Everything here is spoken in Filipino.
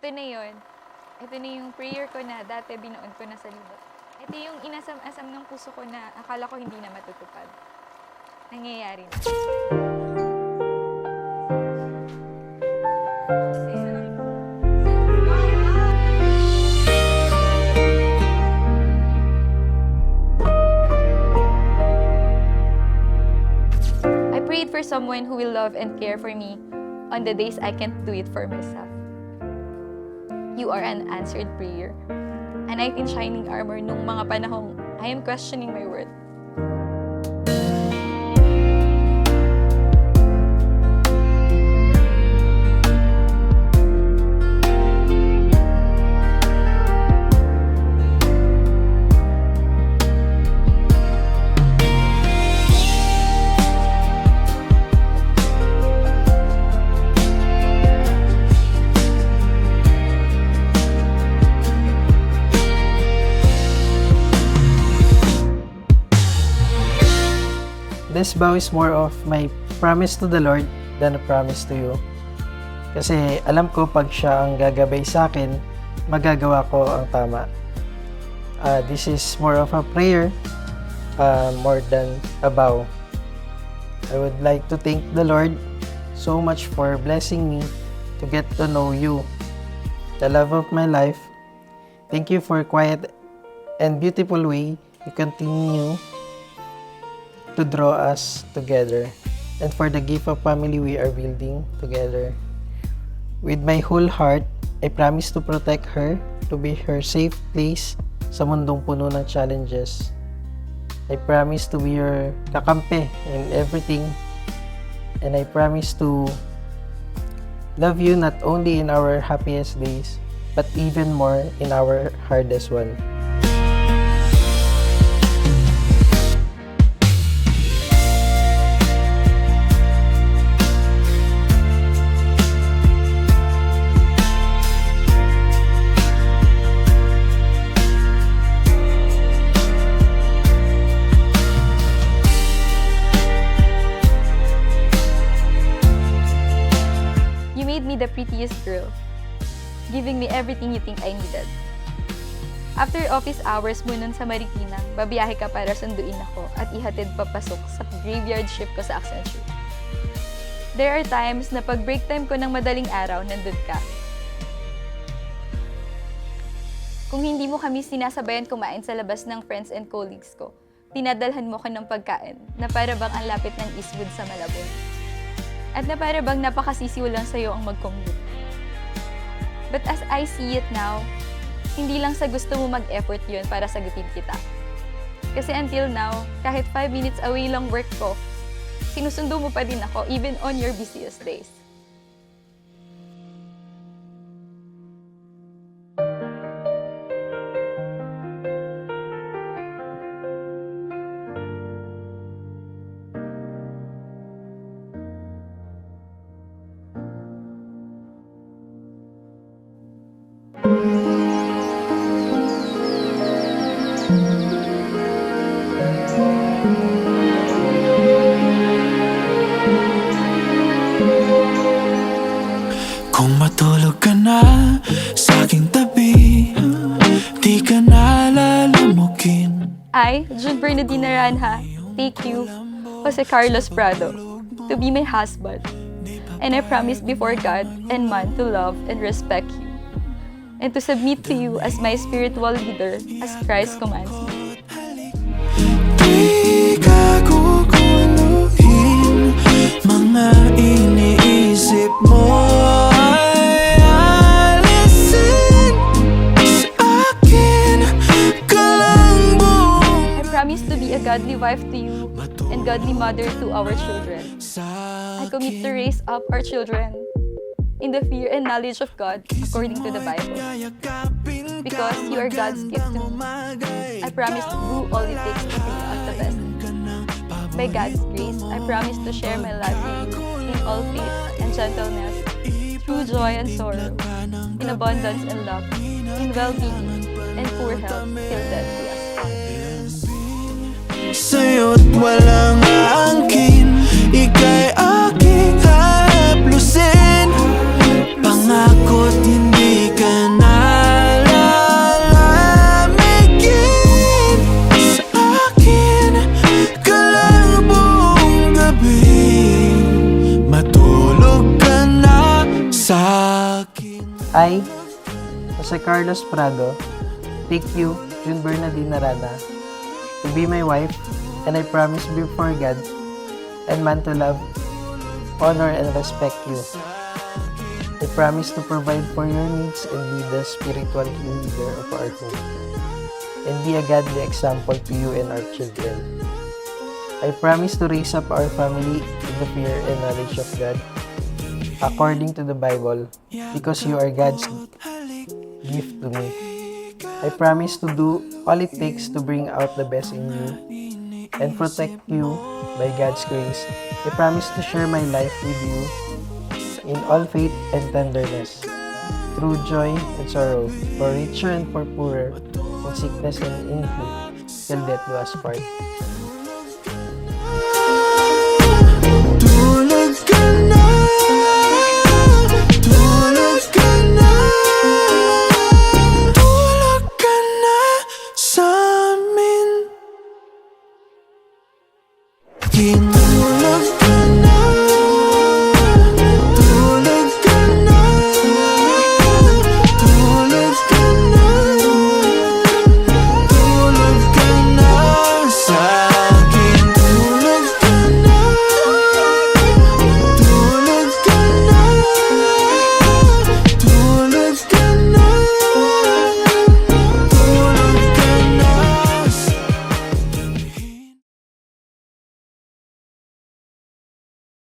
ito na yun. Ito na yung prayer ko na dati binuon ko na sa libro. Ito yung inasam-asam ng puso ko na akala ko hindi na matutupad. Nangyayari na. I prayed for someone who will love and care for me on the days I can't do it for myself. You are an answered prayer. A knight in shining armor nung mga panahong I am questioning my worth. This vow is more of my promise to the Lord than a promise to you. Kasi alam ko pag siya ang gagabay sa akin, magagawa ko ang tama. This is more of a prayer, more than a vow. I would like to thank the Lord so much for blessing me to get to know you, the love of my life. Thank you for quiet and beautiful way you continue to draw us together, and for the gift of family we are building together. With my whole heart, I promise to protect her, to be her safe place sa mundong puno ng challenges. I promise to be your kakampi in everything, and I promise to love you not only in our happiest days, but even more in our hardest one. You made me the prettiest girl, giving me everything you think I needed. After office hours mo nun sa Marikina, babiyahe ka para sunduin ako at ihatid papasok sa graveyard shift ko sa Accenture. There are times na pag break time ko ng madaling araw, nandun ka. Kung hindi mo kami sinasabayan kumain sa labas ng friends and colleagues ko, tinadalhan mo ko ng pagkain na para bang ang lapit ng Eastwood sa Malabon. At na para bang napakasisiw lang sa'yo ang mag-commute. But as I see it now, hindi lang sa gusto mo mag-effort yun para sagutin kita. Kasi until now, kahit 5 minutes away lang work ko, sinusundo mo pa din ako even on your busiest days. Kung matulog ka na sa aking tabi, di ka na lalamukin. I, June Bernardina Ranha, take you, Jose Carlos Prado, to be my husband. And I promise before God and man to love and respect you, and to submit to you as my spiritual leader as Christ commands me. Di ka kukuluhin, mga iniisip mo ay alisin sa akin ka lang buong. I promise to be a godly wife to you and godly mother to our children. I commit to raise up our children in the fear and knowledge of God according to the Bible. Because you are God's gift to me, I promise to do all it takes to bring out the best. By God's grace, I promise to share my life with you in all faith and gentleness, through joy and sorrow, in abundance and love, in well-being and poor health till death do us part. Sa'yo't walang aangkin, ika'y aking haplusin. Pangako't hindi ka I, Jose Carlos Prado, take you, June Bernardine Arana, to be my wife, and I promise before God and man to love, honor, and respect you. I promise to provide for your needs and be the spiritual leader of our home, and be a godly example to you and our children. I promise to raise up our family in the fear and knowledge of God, according to the Bible, because you are God's gift to me. I promise to do all it takes to bring out the best in you and protect you by God's grace. I promise to share my life with you in all faith and tenderness, through joy and sorrow, for richer and for poorer, in sickness and in health, till death do us part.